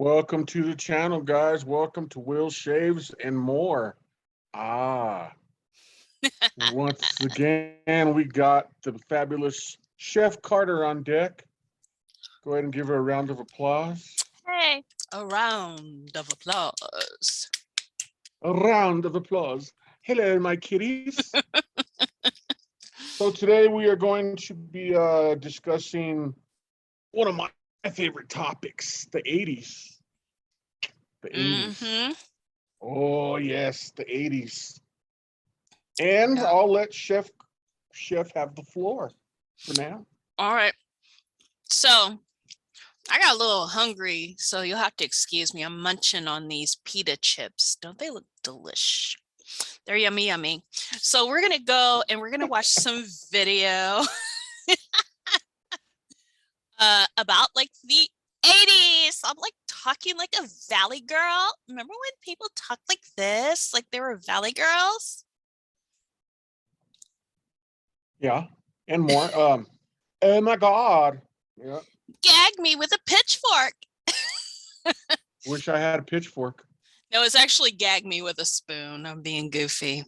Welcome to the channel, guys. Welcome to Will Shaves and More. Ah, once again, we got the fabulous Chef Carter on deck. Go ahead and give her a round of applause. Hey, a round of applause. A round of applause. Hello, my kitties. So today we are going to be discussing one of my favorite topics, the 80s. The 80s. Oh, yes, the 80s. And Yeah. I'll let Chef have the floor for now. All right. So I got a little hungry, so you'll have to excuse me. I'm munching on these pita chips. Don't they look delish? They're yummy, yummy. So we're going to go and we're going to watch some video about like the 80s. I'm like talking like a Valley girl. Remember when people talked like this? Like they were Valley girls? Yeah, and more. Oh my God. Yeah. Gag me with a pitchfork. Wish I had a pitchfork. No, it's actually gag me with a spoon. I'm being goofy.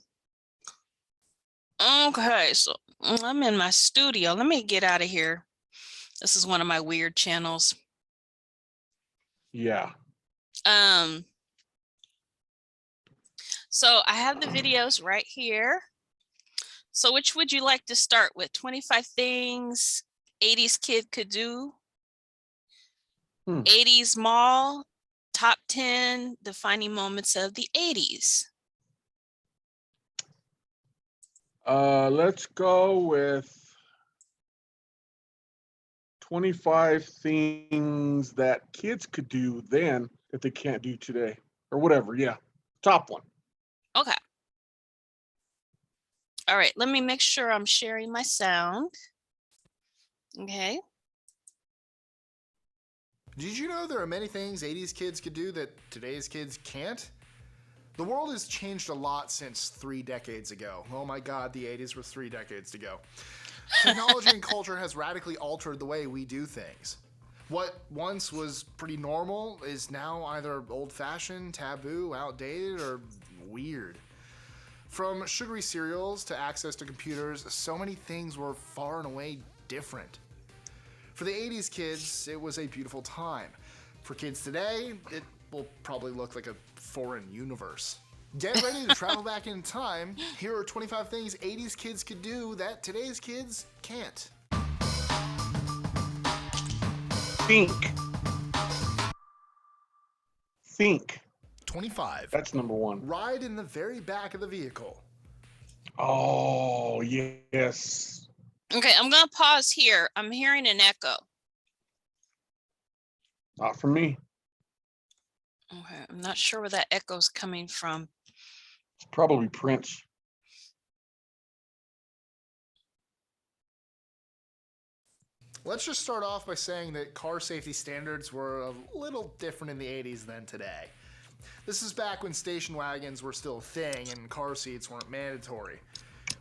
Okay, so I'm in my studio. Let me get out of here. This is one of my weird channels. Yeah. So I have the videos right here. So which would you like to start with? 25 things 80s kid could do? 80s mall, top 10 defining moments of the 80s. Let's go with 25 things that kids could do then that they can't do today, or whatever. Yeah, top one. Okay. All right, let me make sure I'm sharing my sound. Okay. Did you know there are many things 80s kids could do that today's kids can't? The world has changed a lot since 3 decades ago. Oh my God, the 80s were 3 decades ago. Technology and culture has radically altered the way we do things. What once was pretty normal is now either old-fashioned, taboo, outdated, or weird. From sugary cereals to access to computers, so many things were far and away different. For the 80s kids, it was a beautiful time. For kids today, it will probably look like a foreign universe. Get ready to travel back in time. Here are 25 things 80s kids could do that today's kids can't. Think. 25. That's number one. Ride in the very back of the vehicle. Oh, yes. Okay, I'm going to pause here. I'm hearing an echo. Not for me. Okay, I'm not sure where that echo's coming from. It's probably Prince. Let's just start off by saying that car safety standards were a little different in the 80s than today. This is back when station wagons were still a thing and car seats weren't mandatory.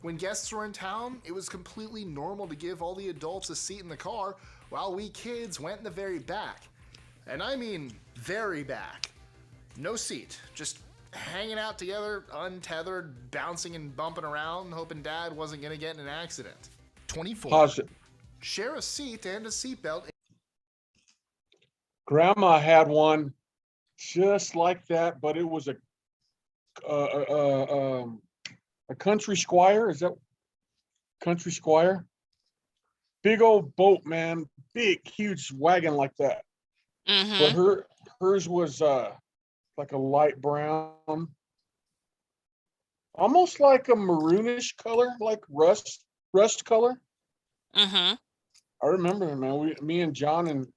When guests were in town, it was completely normal to give all the adults a seat in the car while we kids went in the very back. And I mean very back. No seat, just hanging out together, untethered, bouncing and bumping around, hoping Dad wasn't going to get in an accident. 24. Pause it. Share a seat and a seatbelt. Grandma had one just like that, but it was a country squire. Is that country squire? Big old boat, man. Big, huge wagon like that. But hers was like a light brown, almost like a maroonish color, like rust color. I remember, man. Me and John and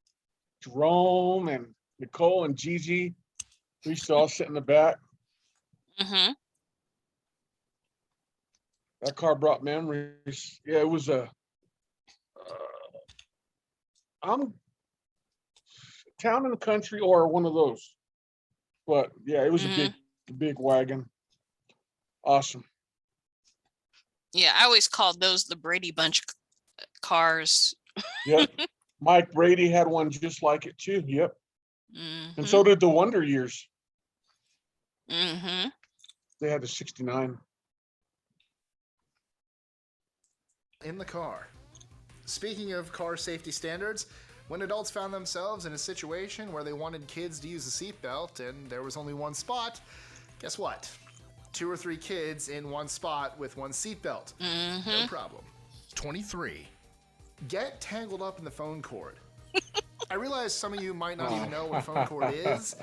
Jerome and Nicole and Gigi, we used to all sit in the back. That car brought memories. Yeah, it was a town in the country or one of those. But yeah, it was a big wagon. Awesome. Yeah, I always called those the Brady Bunch cars. Yep. Mike Brady had one just like it too. Yep. And so did the Wonder Years. Mm-hmm. They had the 69. In the car. Speaking of car safety standards, when adults found themselves in a situation where they wanted kids to use a seatbelt and there was only one spot, guess what? 2 or 3 kids in one spot with one seatbelt. No problem. 23. Get tangled up in the phone cord. I realize some of you might not even know what a phone cord is,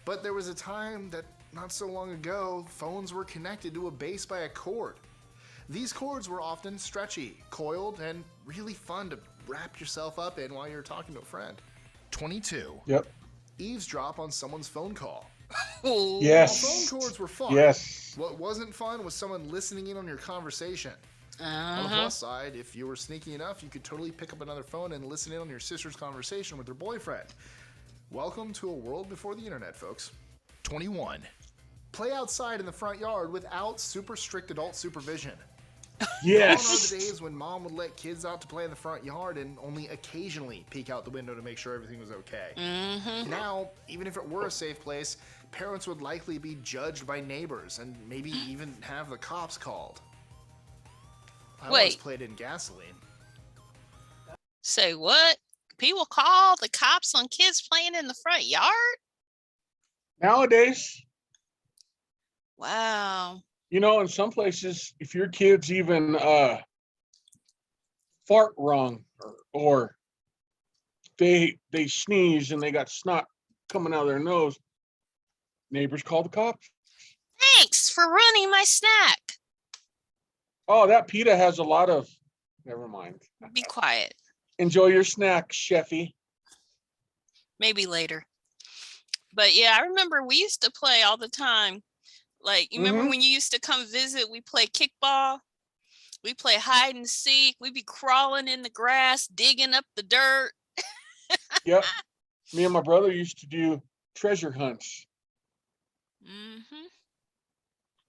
but there was a time that not so long ago, phones were connected to a base by a cord. These cords were often stretchy, coiled, and really fun to wrap yourself up in while you're talking to a friend. 22. Yep. Eavesdrop on someone's phone call. Yes. While phone cords were fun. Yes. What wasn't fun was someone listening in on your conversation. On the plus side, if you were sneaky enough, you could totally pick up another phone and listen in on your sister's conversation with her boyfriend. Welcome to a world before the internet, folks. 21. Play outside in the front yard without super strict adult supervision. Yes. Gone are the days when mom would let kids out to play in the front yard and only occasionally peek out the window to make sure everything was okay. Now, even if it were a safe place, parents would likely be judged by neighbors and maybe even have the cops called. I once played in gasoline. Say what? People call the cops on kids playing in the front yard? Nowadays, Wow. you know, in some places, if your kids even fart wrong or they sneeze and they got snot coming out of their nose, neighbors call the cops. Thanks for ruining my snack. Oh, that pita has a lot of. Never mind. Be quiet. Enjoy your snack, Chefy. Maybe later. But yeah, I remember we used to play all the time. Like, you remember when you used to come visit, we play kickball, we play hide and seek, we'd be crawling in the grass, digging up the dirt. Yep. Me and my brother used to do treasure hunts.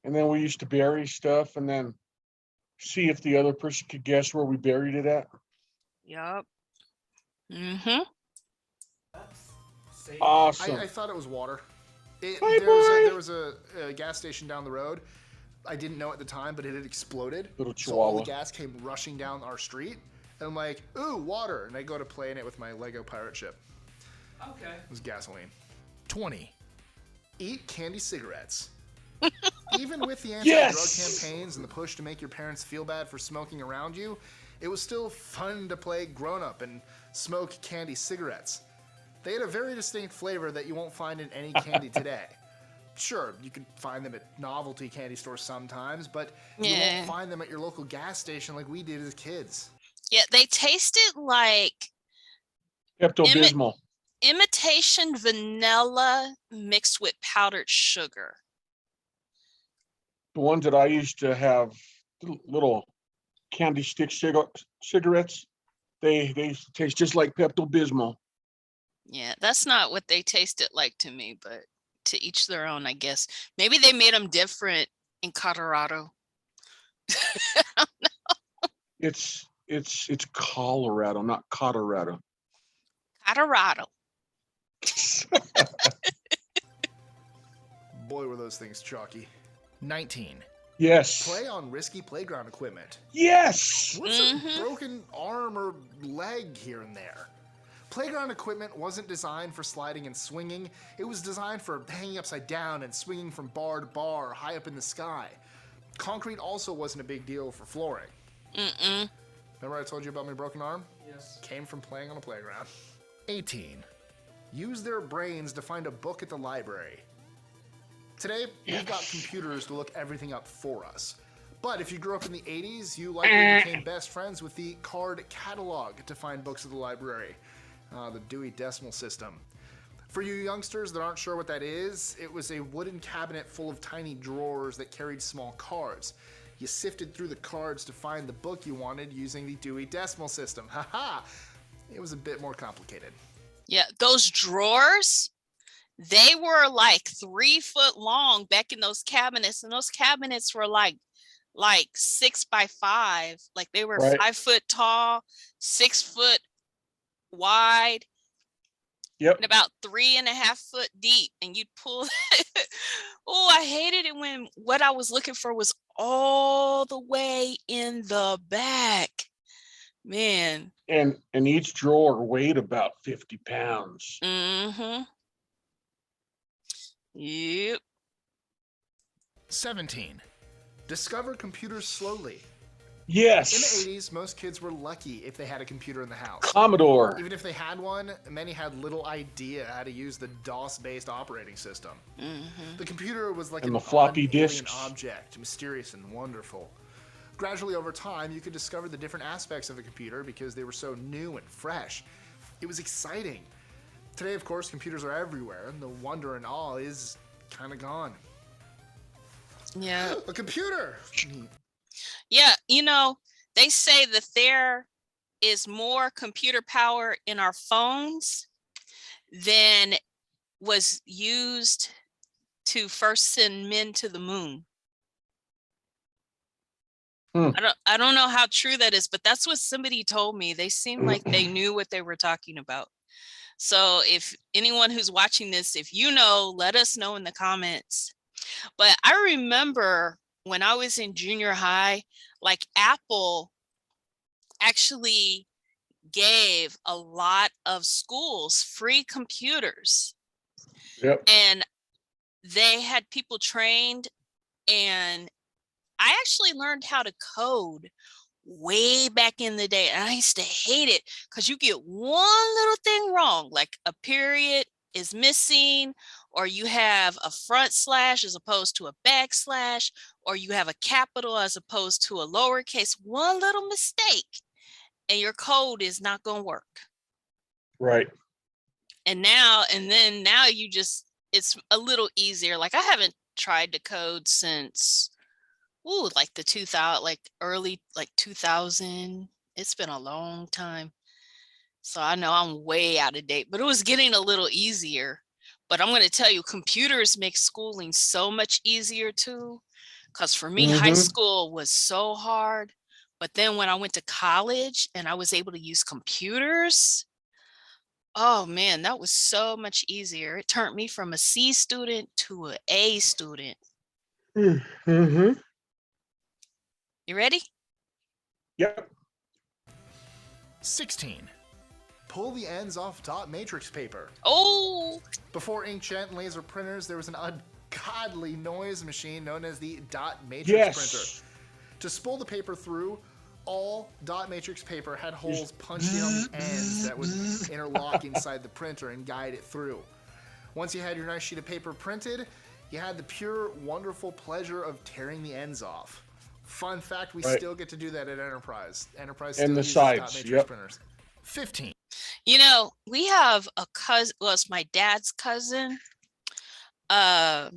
And then we used to bury stuff and then see if the other person could guess where we buried it at. Yep. Awesome. I thought it was water. Bye There was a gas station down the road. I didn't know at the time, but it had exploded. Little So all the chihuahua. gas came rushing down our street. And I'm like, ooh, water. And I go to play in it with my Lego pirate ship. Okay. It was gasoline. 20. Eat candy cigarettes. Even with the anti-drug campaigns and the push to make your parents feel bad for smoking around you, it was still fun to play grown-up and smoke candy cigarettes. They had a very distinct flavor that you won't find in any candy today. Sure, you can find them at novelty candy stores sometimes, but you won't find them at your local gas station like we did as kids. Yeah, they tasted like Pepto-Bismol. imitation vanilla mixed with powdered sugar. The ones that I used to have, little candy stick cigarettes, they taste just like Pepto-Bismol. Yeah, that's not what they tasted like to me, but to each their own, I guess. Maybe they made them different in Colorado. I don't know. It's Colorado, not Colorado. Colorado. Boy, were those things chalky. 19. Yes. Play on risky playground equipment. Yes. What's a broken arm or leg here and there? Playground equipment wasn't designed for sliding and swinging. It was designed for hanging upside down and swinging from bar to bar high up in the sky. Concrete also wasn't a big deal for flooring. Remember I told you about my broken arm? Yes. Came from playing on a playground. 18. Use their brains to find a book at the library. Today, we've got computers to look everything up for us. But if you grew up in the 80s, you likely became best friends with the card catalog to find books at the library. The Dewey Decimal System. For you youngsters that aren't sure what that is, it was a wooden cabinet full of tiny drawers that carried small cards. You sifted through the cards to find the book you wanted using the Dewey Decimal System. Haha! It was a bit more complicated. Yeah, those drawers, they were like 3 foot long back in those cabinets, and those cabinets were like 6 by 5. Like they were 5 foot tall, 6 foot wide. Yep. and about 3.5 foot deep, and you'd pull. Oh, I hated it when what I was looking for was all the way in the back. Man. And each drawer weighed about 50 pounds. Mm-hmm. Yep. 17. Discover computers slowly. Yes. In the 80s, most kids were lucky if they had a computer in the house. Commodore. Even if they had one, many had little idea how to use the DOS-based operating system. Mm-hmm. The computer was like And an the floppy odd alien disks. object, mysterious and wonderful. Gradually over time, you could discover the different aspects of a computer because they were so new and fresh. It was exciting. Today, of course, computers are everywhere, and the wonder and awe is kind of gone. Yeah. A computer! Yeah, they say that there is more computer power in our phones than was used to first send men to the moon. I don't know how true that is, but that's what somebody told me. They seemed like they knew what they were talking about. So if anyone who's watching this, if you know, let us know in the comments. But I remember when I was in junior high, like Apple actually gave a lot of schools free computers. Yep. And they had people trained, and I actually learned how to code way back in the day. And I used to hate it because you get one little thing wrong, like a period is missing, or you have a front slash as opposed to a backslash, or you have a capital as opposed to a lowercase. One little mistake and your code is not going to work. Right. And now you just, it's a little easier. Like I haven't tried to code since like the 2000, like early, like 2000. It's been a long time. So I know I'm way out of date, but it was getting a little easier. But I'm going to tell you, computers make schooling so much easier too. Because for me, high school was so hard. But then when I went to college and I was able to use computers, oh man, that was so much easier. It turned me from a C student to an A student. Mm-hmm. You ready? Yep. 16. Pull the ends off dot matrix paper. Oh! Before inkjet and laser printers, there was an ungodly noise machine known as the dot matrix printer. To spool the paper through, all dot matrix paper had holes punched in on the ends that would interlock inside the printer and guide it through. Once you had your nice sheet of paper printed, you had the pure, wonderful pleasure of tearing the ends off. Fun fact, we still get to do that at Enterprise. Enterprise still uses dot matrix printers. 15. We have a cousin, well, it's my dad's cousin. I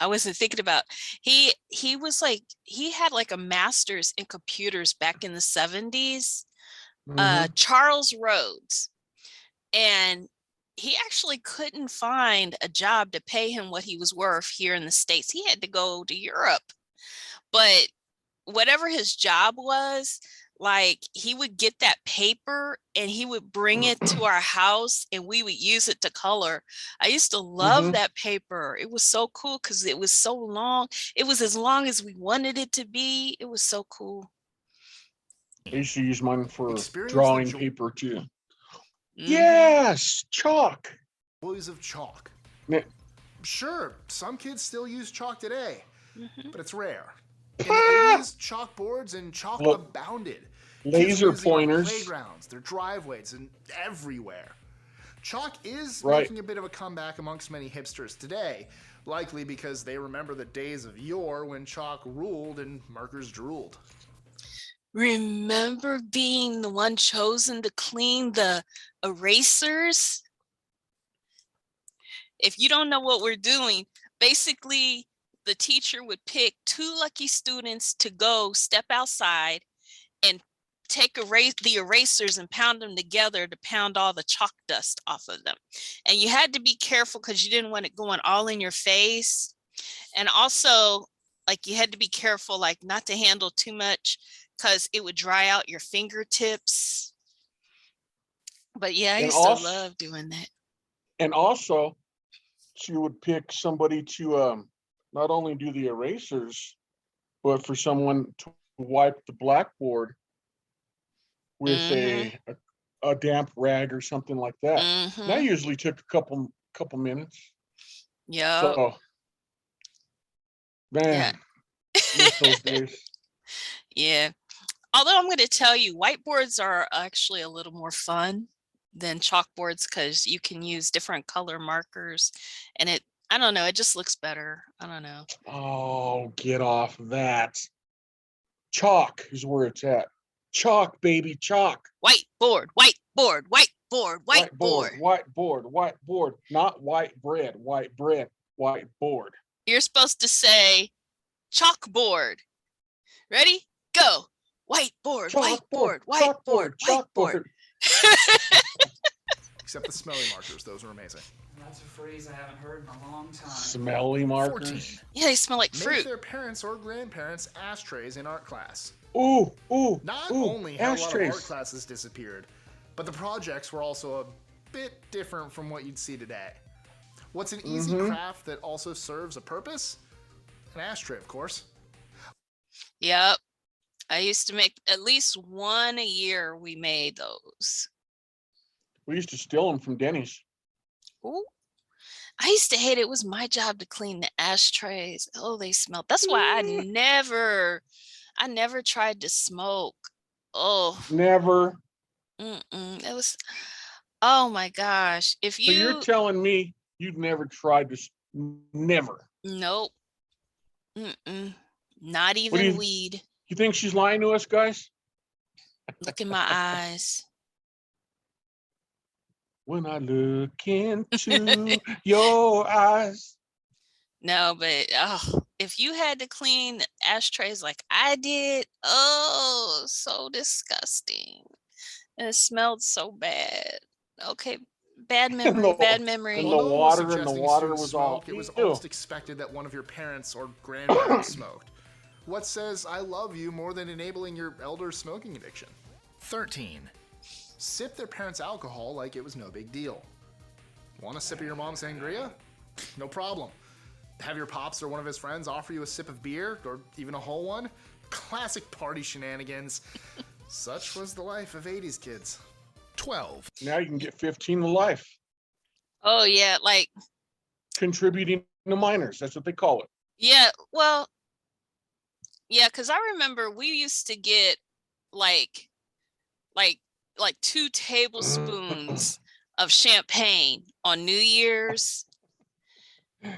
wasn't thinking about, he was like, he had like a master's in computers back in the 70s, Charles Rhodes. And he actually couldn't find a job to pay him what he was worth here in the States. He had to go to Europe. But whatever his job was, like he would get that paper and he would bring it to our house and we would use it to color. I used to love that paper. It was so cool because it was so long. It was as long as we wanted it to be. It was so cool. I used to use mine for drawing paper too. Yes, chalk. Boys of chalk. Yeah. Sure, some kids still use chalk today, but it's rare. In the 80s, chalkboards and chalk abounded. Laser pointers. Their playgrounds, their driveways, and everywhere. Chalk is making a bit of a comeback amongst many hipsters today, likely because they remember the days of yore when chalk ruled and markers drooled. Remember being the one chosen to clean the erasers? If you don't know what we're doing, basically the teacher would pick 2 lucky students to go step outside and take the erasers and pound them together to pound all the chalk dust off of them. And you had to be careful because you didn't want it going all in your face. And also, like, you had to be careful, like, not to handle too much because it would dry out your fingertips. But yeah, I And used to also, love doing that. and also, she would pick somebody to not only do the erasers, but for someone to wipe the blackboard with Mm-hmm. a damp rag or something like that. That Mm-hmm. usually took a couple minutes. Yep. So, Yeah. man, miss those days. Yeah. Although I'm going to tell you, whiteboards are actually a little more fun than chalkboards because you can use different color markers and I don't know, it just looks better. I don't know. Oh, get off that. Chalk is where it's at. Chalk, baby, chalk. Whiteboard, whiteboard, whiteboard, whiteboard. Whiteboard. Not white bread, whiteboard. You're supposed to say chalkboard. Ready? Go. Whiteboard, whiteboard, whiteboard, whiteboard. Except the smelly markers, those are amazing. That's a phrase I haven't heard in a long time. Smelly markers. 14. Yeah, they smell like Make fruit. their parents or grandparents ashtrays in art class. Ooh. Not only have a lot of ashtrays. art classes disappeared, but the projects were also a bit different from what you'd see today. What's an easy craft that also serves a purpose? An ashtray, of course. Yep. I used to make at least one a year. We made those. We used to steal them from Denny's. Ooh. I used to hate it. It was my job to clean the ashtrays. Oh, they smelled. That's why I never tried to smoke. Oh, Never. it was, oh my gosh. If So you're telling me you've never tried to? Never. Nope. Not even weed. You think she's lying to us, guys? Look in my eyes. When I look into your eyes. No, but if you had to clean ashtrays like I did, oh, so disgusting. And it smelled so bad. Okay, bad memory, bad memory. And the water was smoke, all. It was almost expected that one of your parents or grandparents smoked. What says I love you more than enabling your elder's smoking addiction? 13. Sip their parents' alcohol like it was no big deal. Want a sip of your mom's sangria? No problem. Have your pops or one of his friends offer you a sip of beer, or even a whole one? Classic party shenanigans. Such was the life of 80's kids. 12. Now you can get 15 to life. Oh yeah, like Contributing to minors. That's what they call it. yeah, well, yeah, because I remember we used to get like 2 tablespoons of champagne on New Year's.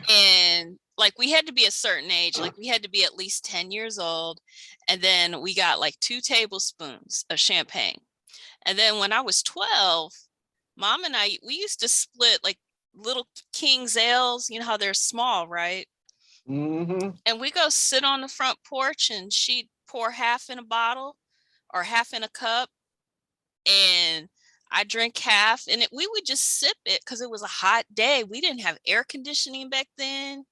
And like we had to be a certain age, like we had to be at least 10 years old. And then we got like 2 tablespoons of champagne. And then when I was 12, Mom and I, we used to split like little King's ales, you know how they're small, right? And we go sit on the front porch and she'd pour half in a bottle or half in a cup. And I drink half, and we would just sip it because it was a hot day. We didn't have air conditioning back then,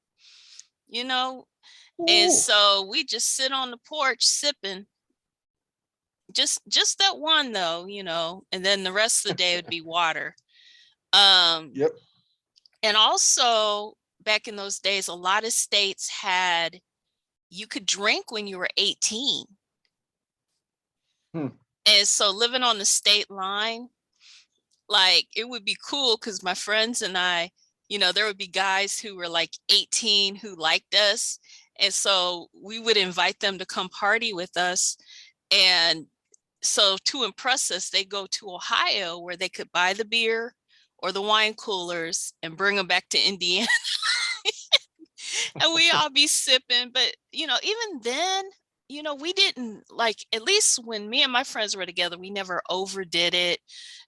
you know. And so we just sit on the porch sipping. Just that one though, you know, and then the rest of the day would be water. Yep. And also back in those days, a lot of states you could drink when you were 18. And so living on the state line, like it would be cool because my friends and I, you know, there would be guys who were like 18 who liked us. And so we would invite them to come party with us. And so to impress us, they go to Ohio where they could buy the beer or the wine coolers and bring them back to Indiana. And we all be sipping. But, you know, even then, you know, we didn't like, at least when me and my friends were together, we never overdid it.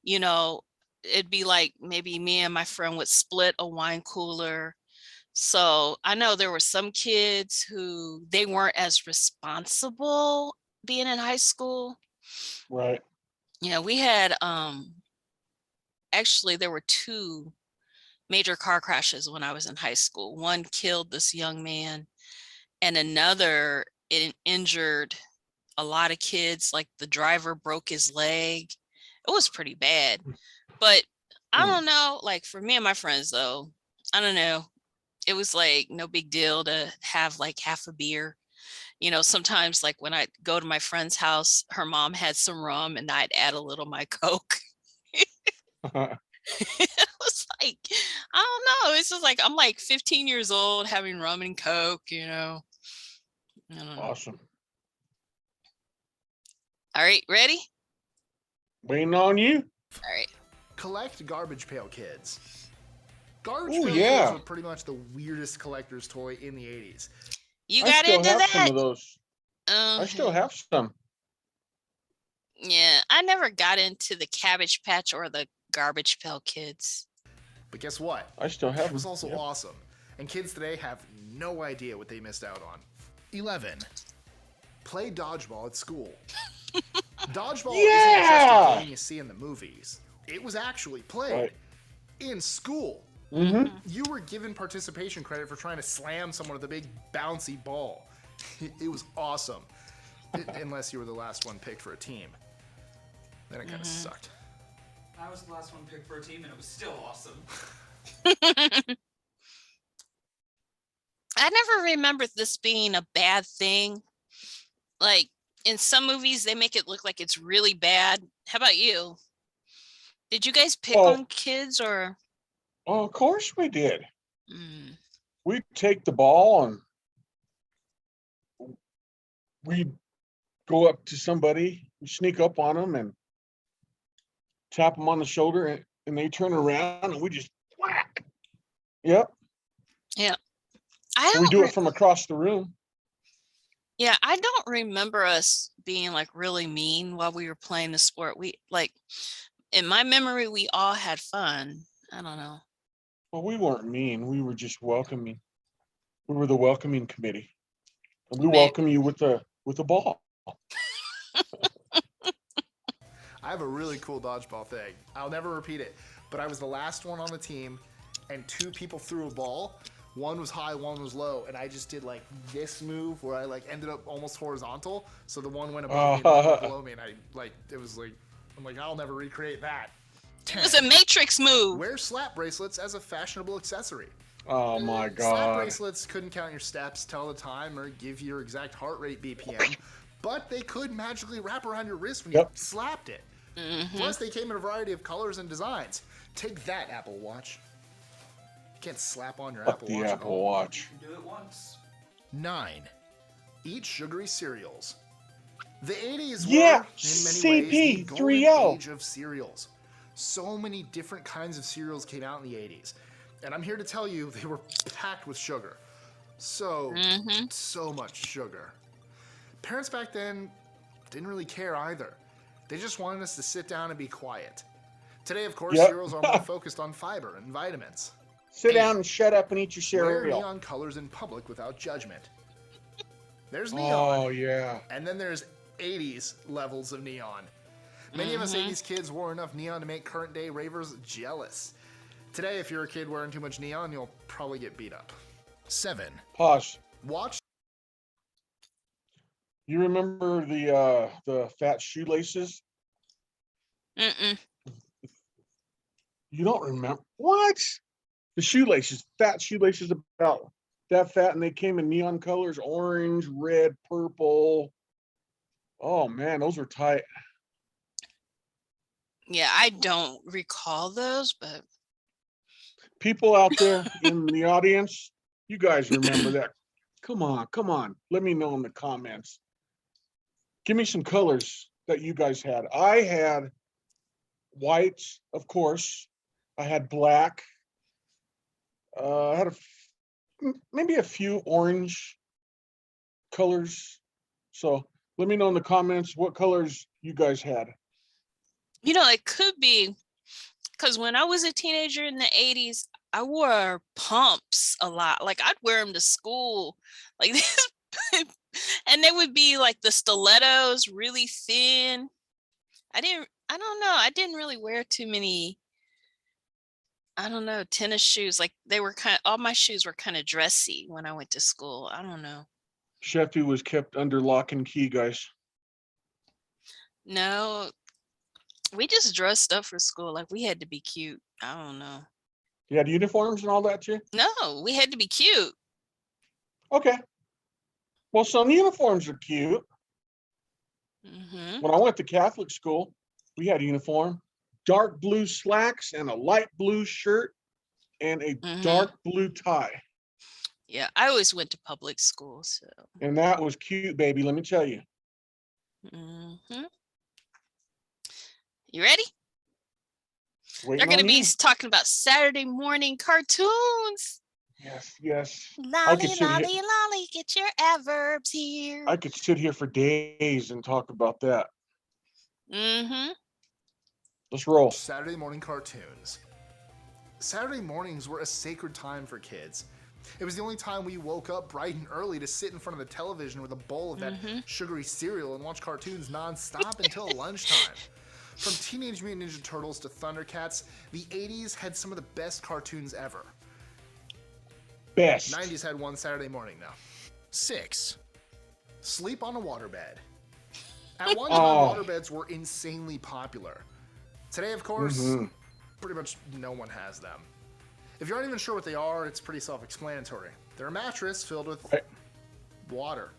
You know, it'd be like maybe me and my friend would split a wine cooler. So I know there were some kids who they weren't as responsible being in high school. Right. Yeah, we had actually there were 2 major car crashes when I was in high school. One killed this young man and another it injured a lot of kids. Like the driver broke his leg. It was pretty bad. But I Hmm. don't know, like for me and my friends though, I don't know. It was like no big deal to have like half a beer. Sometimes like when I go to my friend's house, her mom had some rum and I'd add a little my Coke. It was like, I don't know. It's just like I'm like 15 years old having rum and Coke. I don't know. Awesome. All right, ready? Waiting on you. All right. Collect Garbage Pail Kids. Garbage Ooh, Pail yeah. Kids were pretty much the weirdest collector's toy in the 80s. You I got still into have some that? of those. I still have some. Yeah, I never got into the Cabbage Patch or the Garbage Pail Kids. But guess what? I still have It was them. also Yep. awesome. And kids today have no idea what they missed out on. 11. Play dodgeball at school. Dodgeball isn't just a game you see in the movies. It was actually played Right. in school. Mm-hmm. You were given participation credit for trying to slam someone with a big bouncy ball. It was awesome. Unless you were the last one picked for a team. Then it kind of sucked. I was the last one picked for a team, and it was still awesome. I never remember this being a bad thing. Like in some movies, they make it look like it's really bad. How about you? Did you guys pick Oh. on kids or? Oh, of course we did. Mm. We'd take the ball and we'd go up to somebody, sneak up on them and tap them on the shoulder, and they turn around and we just whack. Yep. I We don't. do it from across the room. Yeah, I don't remember us being like really mean while we were playing the sport. We like, in my memory, we all had fun. I don't know. Well, we weren't mean. We were just welcoming. We were the welcoming committee. And we Maybe. welcome you with a ball. I have a really cool dodgeball thing. I'll never repeat it, but I was the last one on the team, and two people threw a ball. One was high, one was low, and I just did like this move where I like ended up almost horizontal. So the one went above me, the one went below me, and I like it was like I'm like I'll never recreate that. It was a Matrix move. Wear slap bracelets as a fashionable accessory. Oh my Slap God. bracelets couldn't count your steps, tell the time, or give you your exact heart rate BPM, but they could magically wrap around your wrist when you slapped it. Plus, they came in a variety of colors and designs. Take that, Apple Watch. You can't slap on your Fuck Apple the Watch. Apple Watch. You can do it once. 9. Eat sugary cereals. The 80s Yeah, were, in many ways, the golden CP3L. age of cereals. So many different kinds of cereals came out in the 80s. And I'm here to tell you they were packed with sugar. So much sugar. Parents back then didn't really care either. They just wanted us to sit down and be quiet. Today, of course, Yep. cereals are more focused on fiber and vitamins. Sit down and shut up and eat your Wear cereal. neon colors in public without judgment. There's neon. Oh yeah. And then there's 80s levels of neon. Many of us 80s kids wore enough neon to make current day ravers jealous. Today, if you're a kid wearing too much neon, you'll probably get beat up. 7. Pause. Watch. You remember the fat shoelaces? Mm-mm. You don't remember what? The shoelaces, fat shoelaces, about that fat, and they came in neon colors: orange, red, purple. Oh man, those were tight. Yeah, I don't recall those, but People out there in the audience, you guys remember that? Come on. Let me know in the comments. Give me some colors that you guys had. I had white, of course. I had black. I had maybe a few orange colors. So let me know in the comments what colors you guys had. it could be because when I was a teenager in the 80s, I wore pumps a lot. Like I'd wear them to school, like this, and they would be like the stilettos, really thin. I don't know. I didn't really wear too many, I don't know, tennis shoes. Like they were all my shoes were kind of dressy when I went to school. I don't know. Sheffy was kept under lock and key, guys. No, We just dressed up for school. Like we had to be cute. I don't know. You had uniforms and all that too? No, we had to be cute. Okay. Well, some uniforms are cute. Mm-hmm. When I went to Catholic school, we had a uniform, dark blue slacks and a light blue shirt and a dark blue tie. Yeah, I always went to public school, so. And that was cute, baby, let me tell you. Mm-hmm. You ready? Waiting They're going to on be you. talking about Saturday morning cartoons. Yes, yes. Lolly, lolly, lolly, get your adverbs here. I could sit here for days and talk about that. Mm-hmm. Let's roll. Saturday morning cartoons. Saturday mornings were a sacred time for kids. It was the only time we woke up bright and early to sit in front of the television with a bowl of that sugary cereal and watch cartoons nonstop until lunchtime. From Teenage Mutant Ninja Turtles to Thundercats, the 80s had some of the best cartoons ever. Best. 90s had one Saturday morning now. 6. Sleep on a waterbed. At one time, waterbeds were insanely popular. Today, of course, pretty much no one has them. If you aren't even sure what they are, it's pretty self-explanatory. They're a mattress filled with water.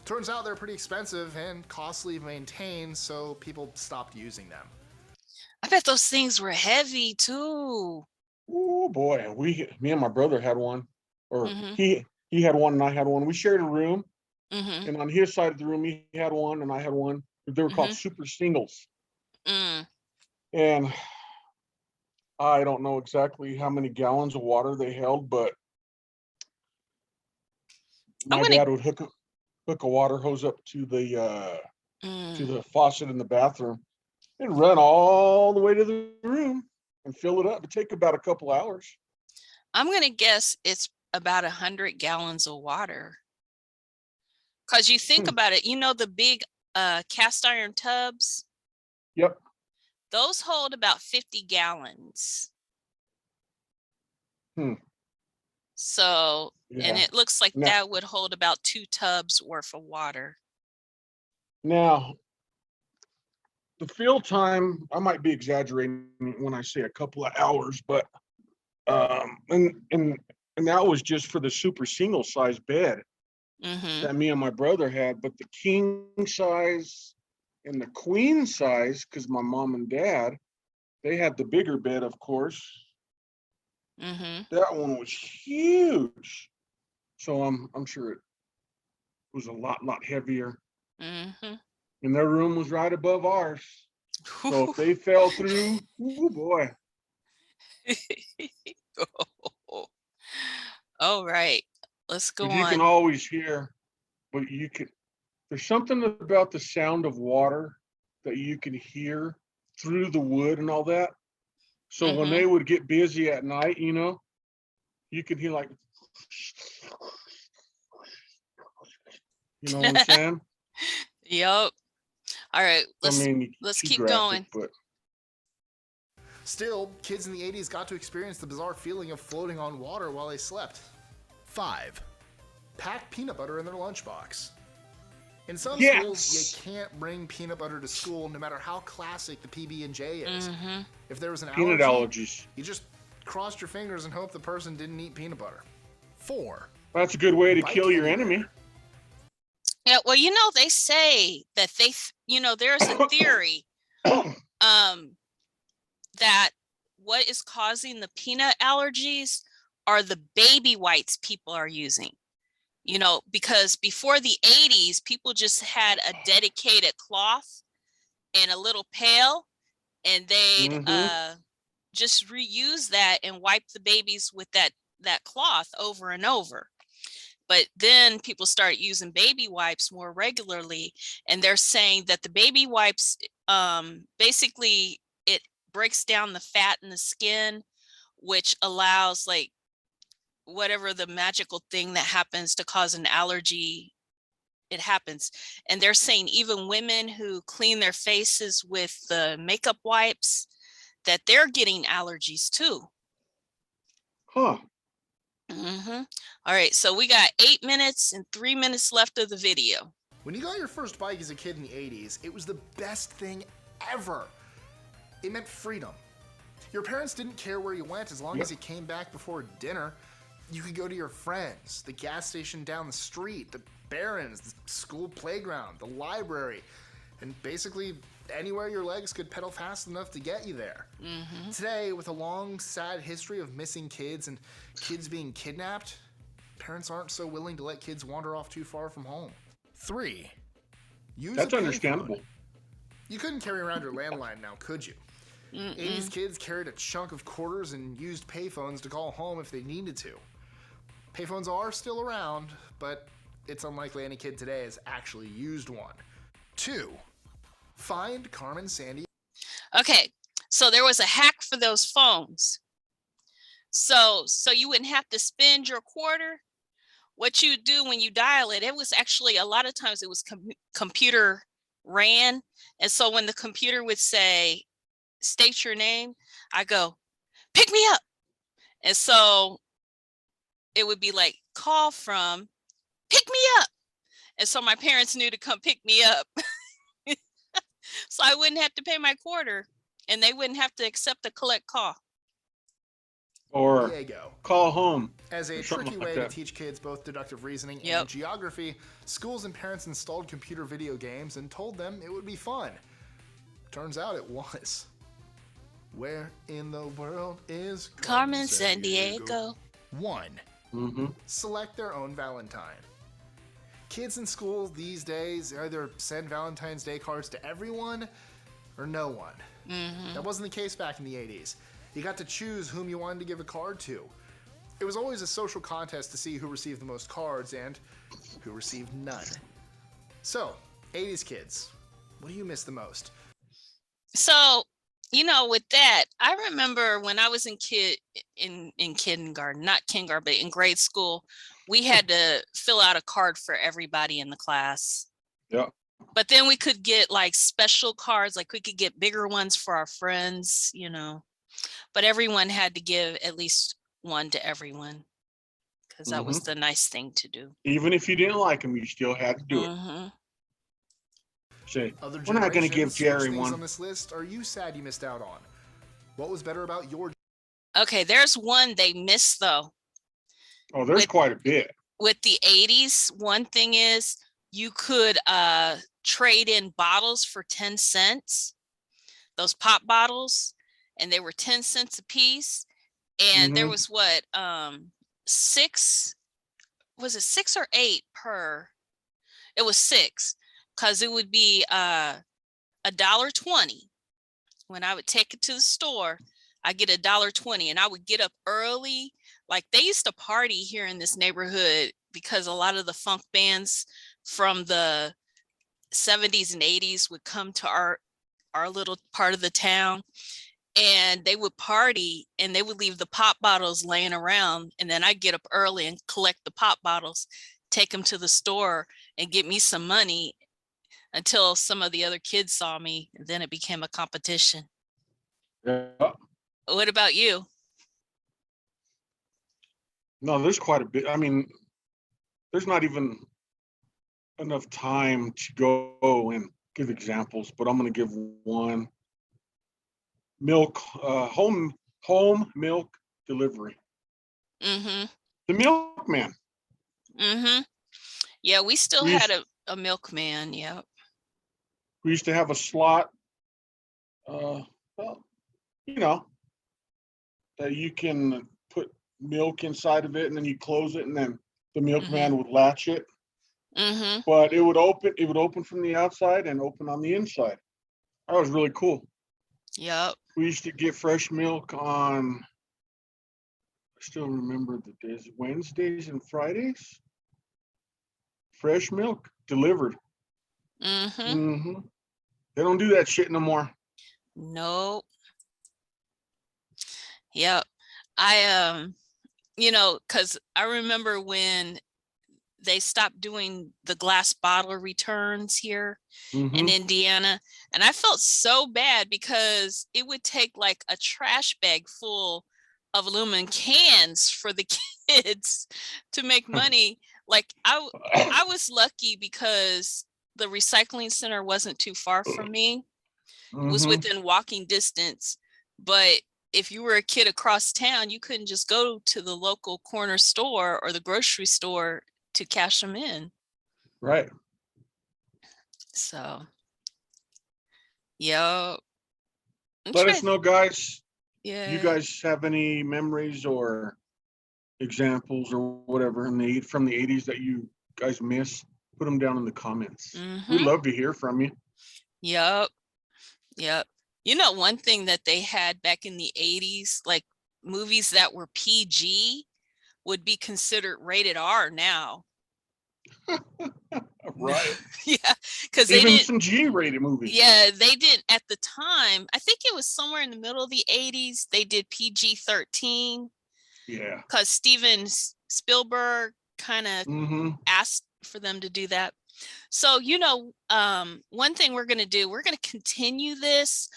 Turns out they're pretty expensive and costly to maintain, so people stopped using them. I bet those things were heavy too. Oh boy, me and my brother had one, or he had one and I had one. We shared a room, and on his side of the room he had one and I had one. They were called super singles, and I don't know exactly how many gallons of water they held, but my dad would hook a water hose up to the faucet in the bathroom and run all the way to the room and fill it up. It'd take about a couple hours. I'm gonna guess it's about 100 gallons of water. Cause you think about it, you know the big cast iron tubs? Yep. Those hold about 50 gallons. So, and it looks like that would hold about 2 tubs worth of water. Now, the fill time, I might be exaggerating when I say a couple of hours, but and that was just for the super single size bed that me and my brother had. But the king size and the queen size, because my mom and dad, they had the bigger bed, of course. That one was huge, so I'm sure it was a lot heavier. And their room was right above ours, so if they fell through, oh boy. All right, let's go on. You can always hear, but there's something about the sound of water that you can hear through the wood and all that. So when they would get busy at night, you know, you could hear like, you know what I'm saying? Yep. All right, let's keep going. But still, kids in the 80s got to experience the bizarre feeling of floating on water while they slept. 5. Pack peanut butter in their lunchbox. In some schools, you can't bring peanut butter to school no matter how classic the PB&J is. If there was an peanut allergies, you just crossed your fingers and hope the person didn't eat peanut butter. 4. That's a good way to kill your enemy. Yeah, well, you know, they say that there's a theory that what is causing the peanut allergies are the baby wipes people are using. You know, because before the 80s, people just had a dedicated cloth and a little pail, and they'd just reuse that and wipe the babies with that cloth over and over. But then people start using baby wipes more regularly, and they're saying that the baby wipes, basically it breaks down the fat in the skin, which allows like whatever the magical thing that happens to cause an allergy, it happens. And they're saying even women who clean their faces with the makeup wipes, that they're getting allergies too. Huh. All right, so we got 8 minutes and 3 minutes left of the video. When you got your first bike as a kid in the 80s, it was the best thing ever. it meant freedom. Your parents didn't care where you went as long as you came back before dinner. You could go to your friends, the gas station down the street, the Barrens, the school playground, the library, and basically anywhere your legs could pedal fast enough to get you there. Today, with a long, sad history of missing kids and kids being kidnapped, parents aren't so willing to let kids wander off too far from home. 3. Use That's a payphone. understandable. You couldn't carry around your landline now, could you? 80s kids carried a chunk of quarters and used payphones to call home if they needed to. Payphones are still around, but it's unlikely any kid today has actually used one. 2. Find Carmen Sandy. Okay, so there was a hack for those phones. So you wouldn't have to spend your quarter. What you do when you dial it, it was actually a lot of times it was computer ran. And so when the computer would say, state your name, I go, pick me up. And so it would be like, call from, pick me up. And so my parents knew to come pick me up. So I wouldn't have to pay my quarter and they wouldn't have to accept a collect call. Or Diego. call home. As a or something tricky like way that. to teach kids both deductive reasoning Yep. and geography, schools and parents installed computer video games and told them it would be fun. Turns out it was. Where in the world is Carmen Sandiego. 1. Mm-hmm. Select their own Valentine. Kids in school these days either send Valentine's Day cards to everyone or no one. That wasn't the case back in the 80s. You got to choose whom you wanted to give a card to. It was always a social contest to see who received the most cards and who received none. So, 80s kids, what do you miss the most? So, with that, I remember when I was in kindergarten, not kindergarten, but in grade school, we had to fill out a card for everybody in the class. Yeah. But then we could get like special cards, like we could get bigger ones for our friends, but everyone had to give at least one to everyone because that was the nice thing to do. Even if you didn't like them, you still had to do it. Say, Other we're not going to give generations, Jerry which things one. on this list are you sad you missed out on? What was better about your Okay, there's one they missed though. Oh, there's quite a bit. With the 80s, one thing is you could trade in bottles for 10 cents, those pop bottles, and they were 10 cents a piece. And there was six or eight per? It was 6 because it would be $1.20. When I would take it to the store, I get $1.20 and I would get up early. Like they used to party here in this neighborhood because a lot of the funk bands from the 70s and 80s would come to our little part of the town and they would party and they would leave the pop bottles laying around. And then I'd get up early and collect the pop bottles, take them to the store and get me some money until some of the other kids saw me. And then it became a competition. Yeah. What about you? No, there's quite a bit. I mean, there's not even enough time to go and give examples, but I'm going to give one. Milk, home milk delivery. The milkman. Yeah, we still had a milkman. Yeah. We used to have a slot. That you can put milk inside of it, and then you close it, and then the milkman would latch it. But it would open from the outside and open on the inside. That was really cool. Yep. We used to get fresh milk on, I still remember the days, Wednesdays and Fridays. Fresh milk delivered. They don't do that shit no more. Nope. Yep. I because I remember when they stopped doing the glass bottle returns here in Indiana. And I felt so bad because it would take like a trash bag full of aluminum cans for the kids to make money. Like I was lucky because the recycling center wasn't too far from me. It was Mhm. within walking distance. But if you were a kid across town, you couldn't just go to the local corner store or the grocery store to cash them in. Right. So, yo, I'm Let us trying. know, guys. Do you Yeah. guys have any memories or examples or whatever from the 80s that you guys miss? Put them down in the comments. We'd Mm-hmm. love to hear from you. Yep. Yep. You know, one thing that they had back in the 80s, like movies that were PG would be considered rated R now. Right. Yeah, because they Even didn't. some G-rated movies. Yeah, they didn't at the time. I think it was somewhere in the middle of the 80s. They did PG-13 Yeah. because Steven Spielberg kind of Mm-hmm. asked for them to do that. So, you know, one thing we're going to do, we're going to continue this.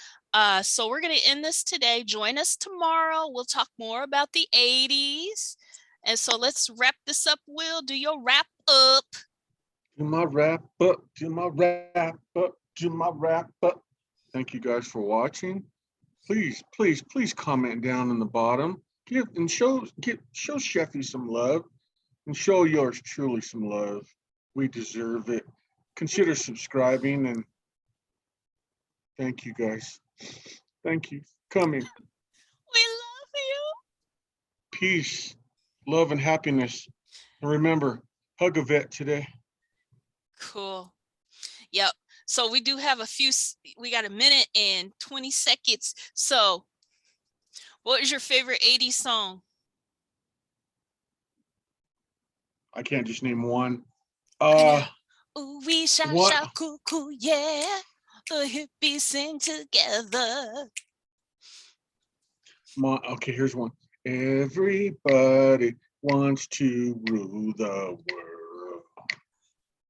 So we're going to end this today. Join us tomorrow. We'll talk more about the 80s. And so let's wrap this up. Will, do your wrap up. Do my wrap up. Do my wrap up. Do my wrap up. Thank you guys for watching. Please, please, please comment down in the bottom. Show Sheffy some love, and show yours truly some love. We deserve it. Consider subscribing, and thank you guys. Thank you. Coming. We love you. Peace, love, and happiness. And remember, hug a vet today. Cool. Yep. So we do have we got a minute and 20 seconds. So what is your favorite 80s song? I can't just name one. Ooh, we shout, what? shout, cool, cool, yeah. The hippies sing together. Okay, here's one. Everybody wants to rule the world.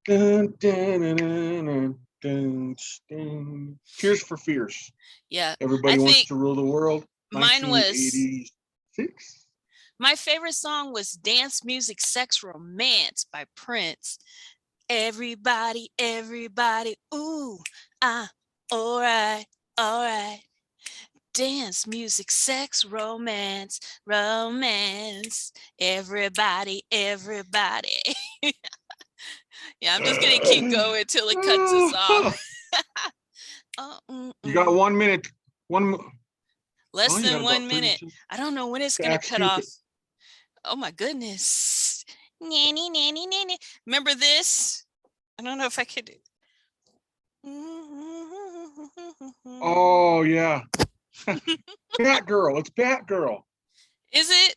Dun, dun, dun, dun, dun, dun, dun. Tears for Fears. Yeah. Everybody I wants think to rule the world. mine was 1986. my favorite song was Dance Music Sex Romance by Prince. Everybody, everybody, ooh, all right, all right. Dance, music, sex, romance, romance. Everybody, everybody. Yeah, I'm just gonna keep going till it cuts us off. You got 1 minute. Less you than got 1 about 30 minute. seconds. I don't know when it's gonna Act cut stupid. off. Oh my goodness. Nanny, nanny, nanny. Remember this? I don't know if I could. Oh yeah. Batgirl. It's Batgirl. Is it?